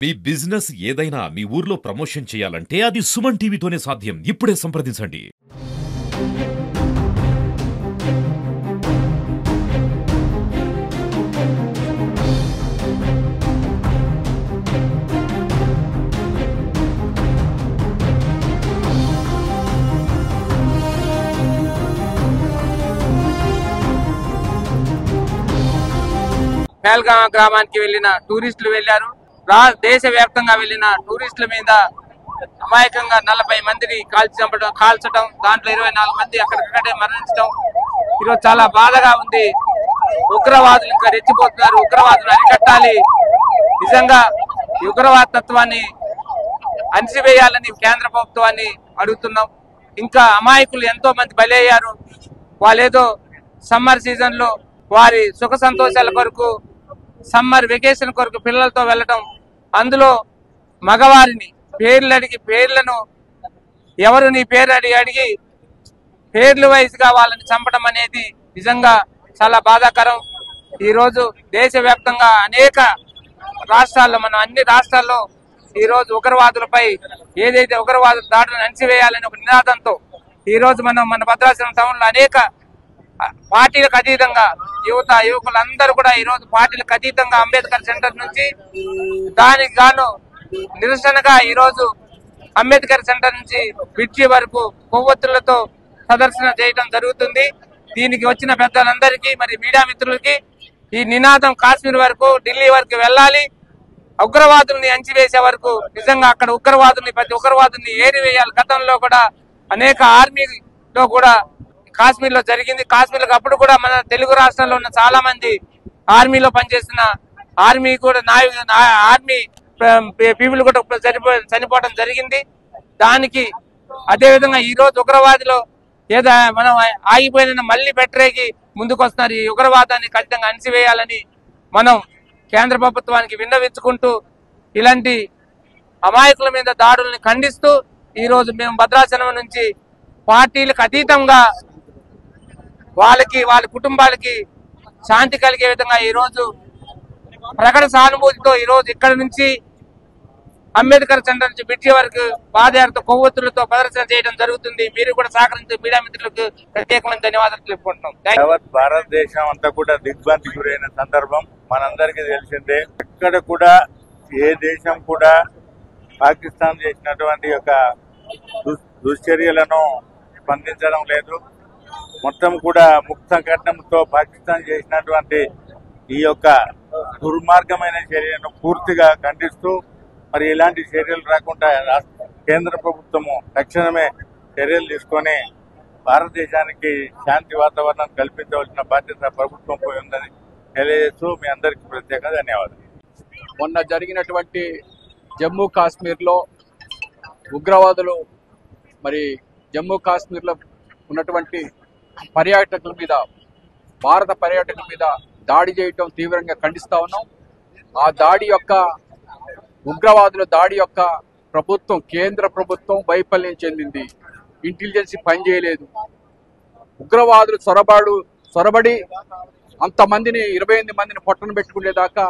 మీ business ఏదైనా మీ ఊర్లో promotion చేయాలంటే అది సుమన్ టీవీతోనే సాధ్యం. ఇప్పుడే సంప్రదించండి. పేల్గామ గ్రామానికి వెళ్లిన టూరిస్టులు వెళ్లారు. దేశవ్యాప్తంగా వెళ్లిన టూరిస్టుల మీద అమాయకంగా 40 మందిని కాల్చడం, దాంట్లో 24 మంది అక్కడికక్కడే మరణించడం ఈరోజు చాలా బాధగా ఉంది. ఉగ్రవాదులు ఇంకా రెచ్చిపోతున్నారు. ఉగ్రవాదులు అరికట్టాలి. నిజంగా ఈ ఉగ్రవాద తత్వాన్ని అణిచివేయాలని కేంద్ర ప్రభుత్వాన్ని అడుగుతున్నాం. ఇంకా అమాయకులు ఎంతో మంది బలయ్యారు. వాళ్ళేదో సమ్మర్ సీజన్ లో వారి సుఖ సంతోషాల కొరకు సమ్మర్ వెకేషన్ కొరకు పిల్లలతో వెళ్ళటం, అందులో మగవారిని పేర్లను ఎవరు నీ పేరు అడిగి పేర్లు వైజ్గా వాళ్ళని చంపడం అనేది నిజంగా చాలా బాధాకరం. ఈరోజు దేశవ్యాప్తంగా అనేక రాష్ట్రాల్లో, మనం అన్ని రాష్ట్రాల్లో ఈరోజు ఉగ్రవాదులపై ఏదైతే ఉగ్రవాద దాడులను అణిచివేయాలని ఒక నినాదంతో ఈరోజు మన భద్రాచలం టౌన్ లో అనేక పార్టీలకు అతీతంగా యువకులందరూ కూడా ఈరోజు పార్టీలకు అతీతంగా అంబేద్కర్ సెంటర్ నుంచి దానికి గాను నిరసనగా ఈరోజు అంబేద్కర్ సెంటర్ నుంచి బ్రిడ్జి వరకు కొవ్వొత్తులతో ప్రదర్శన చేయడం జరుగుతుంది. దీనికి వచ్చిన పెద్దలందరికీ, మరి మీడియా మిత్రులకి ఈ నినాదం కాశ్మీర్ వరకు, ఢిల్లీ వరకు వెళ్ళాలి. ఉగ్రవాదుల్ని అంచివేసే వరకు నిజంగా అక్కడ ప్రతి ఉగ్రవాదుల్ని ఏరివేయాలి. గతంలో కూడా అనేక ఆర్మీలో కూడా కాశ్మీర్ లో జరిగింది. కాశ్మీర్ అప్పుడు కూడా మన తెలుగు రాష్ట్రాల్లో ఉన్న చాలా మంది ఆర్మీలో పనిచేస్తున్న ఆర్మీ పీపుల్ కూడా చనిపోవడం జరిగింది. దానికి అదే విధంగా ఈ రోజు ఉగ్రవాదిలో ఏదో మనం ఆగిపోయిన మళ్ళీ పెట్టరేకి ముందుకు వస్తున్నారు. ఈ ఉగ్రవాదాన్ని ఖచ్చితంగా అణిచివేయాలని మనం కేంద్ర ప్రభుత్వానికి విన్నవించుకుంటూ ఇలాంటి అమాయకుల మీద దాడుల్ని ఖండిస్తూ ఈ రోజు మేము భద్రాచలం నుంచి పార్టీలకు అతీతంగా వాళ్ళ కుటుంబాలకి శాంతి కలిగే విధంగా ఈరోజు ప్రకటన సానుభూతితో ఈరోజు ఇక్కడ నుంచి అంబేద్కర్ సెంటర్ నుంచి బ్రిడ్జి వరకు పాదయాత్ర కొవ్వొత్తులతో ప్రదర్శన చేయడం జరుగుతుంది. మీరు కూడా సహకరించే మీడియా మిత్రులకు ప్రత్యేకమైన ధన్యవాదాలు తెలుపుకుంటున్నాం. భారతదేశం అంతా కూడా దిగ్భ్రాంతికి గురైన సందర్భం మనందరికీ తెలిసిందే. ఎక్కడ కూడా ఏ దేశం కూడా పాకిస్తాన్ చేసినటువంటి యొక్క దుశ్చర్యలను స్పందించడం లేదు. మొత్తం కూడా ముక్త కట్నంతో పాకిస్తాన్ చేసినటువంటి ఈ యొక్క దుర్మార్గమైన చర్యను పూర్తిగా ఖండిస్తూ మరి ఇలాంటి చర్యలు రాకుండా కేంద్ర ప్రభుత్వము తక్షణమే చర్యలు తీసుకొని భారతదేశానికి శాంతి వాతావరణం కల్పించవలసిన బాధ్యత ప్రభుత్వంపై ఉందని తెలియజేస్తూ మీ అందరికీ ప్రత్యేక ధన్యవాదాలు. మొన్న జరిగినటువంటి జమ్మూ కాశ్మీర్లో ఉగ్రవాదులు మరి జమ్మూ కాశ్మీర్లో ఉన్నటువంటి పర్యాటకుల మీద, భారత పర్యాటకుల మీద దాడి చేయటం తీవ్రంగా ఖండిస్తా ఉన్నాం. ఆ దాడి యొక్క ఉగ్రవాదుల దాడి యొక్క కేంద్ర ప్రభుత్వం వైఫల్యం చెందింది. ఇంటెలిజెన్స్ పనిచేయలేదు. ఉగ్రవాదులు చొరబడి అంతమందిని 28 మందిని పొట్టన పెట్టుకునేదాకా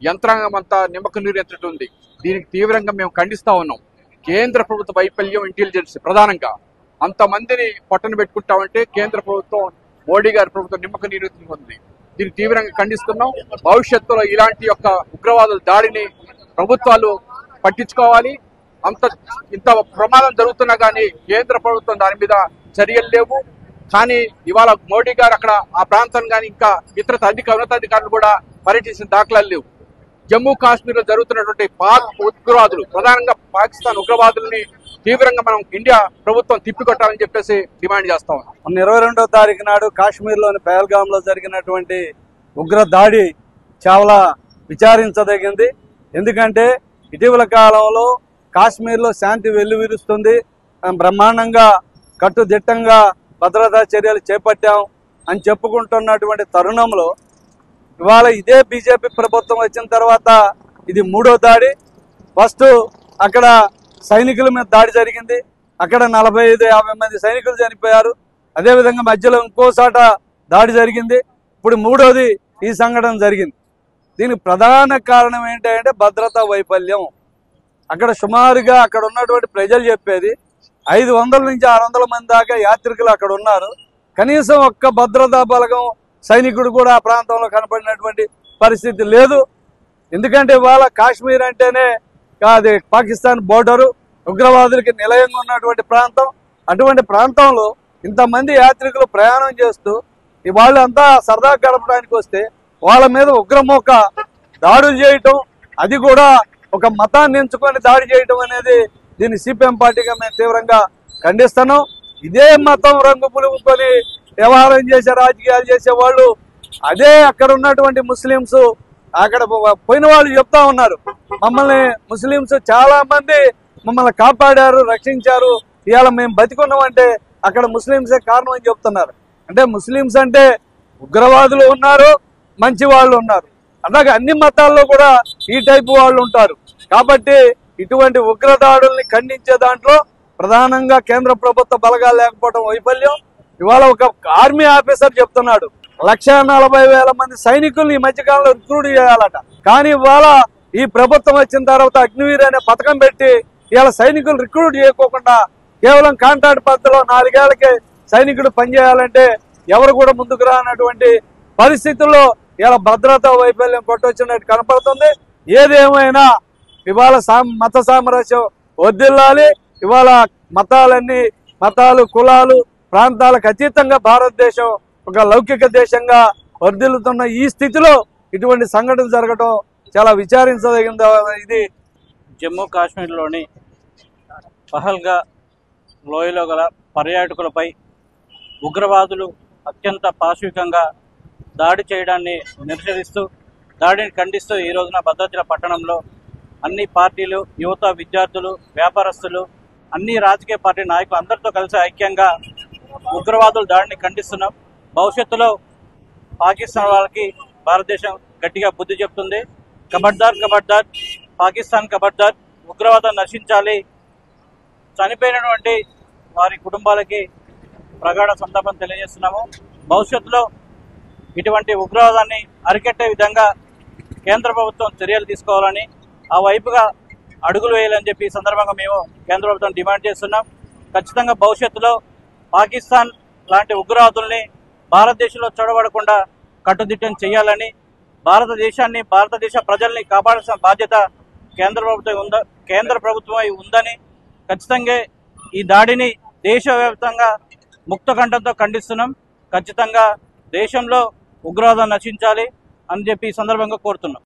యంత్రాంగం అంతా నిమ్మక నీరెత్తుతుంది. దీనికి తీవ్రంగా మేము ఖండిస్తా ఉన్నాం. కేంద్ర ప్రభుత్వ వైఫల్యం, ఇంటెలిజెన్స్ ప్రధానంగా అంతమందిని పొట్టన పెట్టుకుంటామంటే కేంద్ర ప్రభుత్వం, మోడీ గారి ప్రభుత్వం నిమ్మక నీరెత్తుతుంది. దీన్ని తీవ్రంగా ఖండిస్తున్నాం. భవిష్యత్తులో ఇలాంటి యొక్క ఉగ్రవాదుల దాడిని ప్రభుత్వాలు పట్టించుకోవాలి. ఇంత ప్రమాదం జరుగుతున్నా కానీ కేంద్ర ప్రభుత్వం దాని మీద చర్యలు లేవు. కానీ ఇవాళ మోడీ గారు అక్కడ ఆ ప్రాంతం కానీ ఇంకా ఇతర ఉన్నతాధికారులు కూడా పర్యటించిన దాఖలాలు లేవు. జమ్మూ కాశ్మీర్ లో జరుగుతున్నటువంటి పాక్ ఉగ్రవాదులు, ప్రధానంగా పాకిస్తాన్ ఉగ్రవాదుల్ని తీవ్రంగా మనం ఇండియా ప్రభుత్వం తిప్పికొట్టాలని చెప్పేసి డిమాండ్ చేస్తా ఉన్నాం. 22వ తారీఖు నాడు కాశ్మీర్ లోని పహల్గామ్ లో జరిగినటువంటి ఉగ్ర దాడి చాలా విచారించదగింది. ఎందుకంటే ఇటీవల కాలంలో కాశ్మీర్ లో శాంతి వెల్లువిరుస్తుంది. బ్రహ్మాండంగా కట్టుదిట్టంగా భద్రతా చర్యలు చేపట్టాం అని చెప్పుకుంటున్నటువంటి తరుణంలో ఇవాళ ఇదే బీజేపీ ప్రభుత్వం వచ్చిన తర్వాత ఇది 3వ దాడి. ఫస్ట్ అక్కడ సైనికుల మీద దాడి జరిగింది. అక్కడ 45-50 మంది సైనికులు చనిపోయారు. అదేవిధంగా మధ్యలో ఇంకోసాట దాడి జరిగింది. ఇప్పుడు 3వది ఈ సంఘటన జరిగింది. దీనికి ప్రధాన కారణం ఏంటంటే భద్రతా వైఫల్యం. అక్కడ సుమారుగా అక్కడ ఉన్నటువంటి ప్రజలు చెప్పేది 500 నుంచి 600 మంది దాకా యాత్రికులు అక్కడ ఉన్నారు. కనీసం ఒక్క భద్రతా బలగం సైనికుడు కూడా ఆ ప్రాంతంలో కనపడినటువంటి పరిస్థితి లేదు. ఎందుకంటే ఇవాళ కాశ్మీర్ అంటేనే అది పాకిస్తాన్ బోర్డరు, ఉగ్రవాదులకి నిలయంగా ఉన్నటువంటి ప్రాంతం. అటువంటి ప్రాంతంలో ఇంతమంది యాత్రికులు ప్రయాణం చేస్తూ వాళ్ళు అంతా సరదా గడపడానికి వస్తే వాళ్ళ మీద ఉగ్రమూక దాడులు చేయటం, అది కూడా ఒక మతాన్ని ఎంచుకొని దాడి చేయటం అనేది దీన్ని సిపిఎం పార్టీగా మేము తీవ్రంగా ఖండిస్తున్నాం. ఇదే మతం రంగు పులుముకొని వ్యవహారం చేసే రాజకీయాలు చేసే వాళ్ళు అదే అక్కడ ఉన్నటువంటి ముస్లింస్ అక్కడ పోయిన వాళ్ళు చెప్తా ఉన్నారు, మమ్మల్ని ముస్లింస్ చాలా మంది మమ్మల్ని కాపాడారు, రక్షించారు, ఇవాళ మేము బతికున్నామంటే అక్కడ ముస్లింసే కారణం అని చెప్తున్నారు. అంటే ముస్లింస్ అంటే ఉగ్రవాదులు ఉన్నారు, మంచి వాళ్ళు ఉన్నారు, అలాగే అన్ని మతాల్లో కూడా ఈ టైపు వాళ్ళు ఉంటారు. కాబట్టి ఇటువంటి ఉగ్రదాడుల్ని ఖండించే దాంట్లో ప్రధానంగా కేంద్ర ప్రభుత్వ బలగాలు లేకపోవడం వైఫల్యం. ఇవాళ ఒక ఆర్మీ ఆఫీసర్ చెప్తున్నాడు 1,40,000 మంది సైనికుల్ని ఈ మధ్యకాలంలో రిక్రూట్ చేయాలట. కానీ ఇవాళ ఈ ప్రభుత్వం వచ్చిన తర్వాత అగ్నివీర్ అనే పథకం పెట్టి ఇవాళ సైనికులు రిక్రూట్ చేయకోకుండా కేవలం కాంట్రాక్ట్ పద్ధతిలో 4 ఏళ్లకే సైనికుడు పనిచేయాలంటే ఎవరు కూడా ముందుకు రానటువంటి పరిస్థితుల్లో ఇలా భద్రతా వైఫల్యం కొట్టొచ్చినట్టు కనపడుతుంది. ఏదేమైనా ఇవాళ మత సామరస్యం వర్ధిల్లాలి. ఇవాళ మతాలు, కులాలు, ప్రాంతాలకు అతీతంగా భారతదేశం ఒక లౌకిక దేశంగా వర్ధిల్లుతున్న ఈ స్థితిలో ఇటువంటి సంఘటన జరగడం చాలా విచారించదగింది. ఇది జమ్మూ కాశ్మీర్లోని పహల్గా లోయలో గల పర్యాటకులపై ఉగ్రవాదులు అత్యంత పాశవికంగా దాడి చేయడాన్ని నిషేధిస్తూ, దాడిని ఖండిస్తూ ఈ రోజున భద్రాచల పట్టణంలో అన్ని పార్టీలు, యువత, విద్యార్థులు, వ్యాపారస్తులు, అన్ని రాజకీయ పార్టీ నాయకులు అందరితో కలిసి ఐక్యంగా ఉగ్రవాదుల దాడిని ఖండిస్తున్నాం. భవిష్యత్తులో పాకిస్తాన్ వాళ్ళకి భారతదేశం గట్టిగా బుద్ధి చెప్తుంది. ఖబర్దార్ ఖబర్దార్, పాకిస్తాన్ ఖబర్దార్, ఉగ్రవాదం నశించాలి. చనిపోయినటువంటి వారి కుటుంబాలకి ప్రగాఢ సంతాపం తెలియజేస్తున్నాము. భవిష్యత్తులో ఇటువంటి ఉగ్రవాదాన్ని అరికట్టే విధంగా కేంద్ర ప్రభుత్వం చర్యలు తీసుకోవాలని, ఆ వైపుగా అడుగులు వేయాలని చెప్పి ఈ సందర్భంగా మేము కేంద్ర ప్రభుత్వం డిమాండ్ చేస్తున్నాం. ఖచ్చితంగా భవిష్యత్తులో పాకిస్తాన్ లాంటి ఉగ్రవాదుల్ని భారతదేశంలో చూడబడకుండా కట్టుదిట్టం చేయాలని, భారతదేశాన్ని, భారతదేశ ప్రజల్ని కాపాడాల్సిన బాధ్యత కేంద్ర ప్రభుత్వమై ఉందని, ఖచ్చితంగా ఈ దాడిని దేశవ్యాప్తంగా ముక్త కంఠంతో ఖండిస్తున్నాం. ఖచ్చితంగా దేశంలో ఉగ్రవాదం నశించాలి అని చెప్పి ఈ సందర్భంగా కోరుతున్నాం.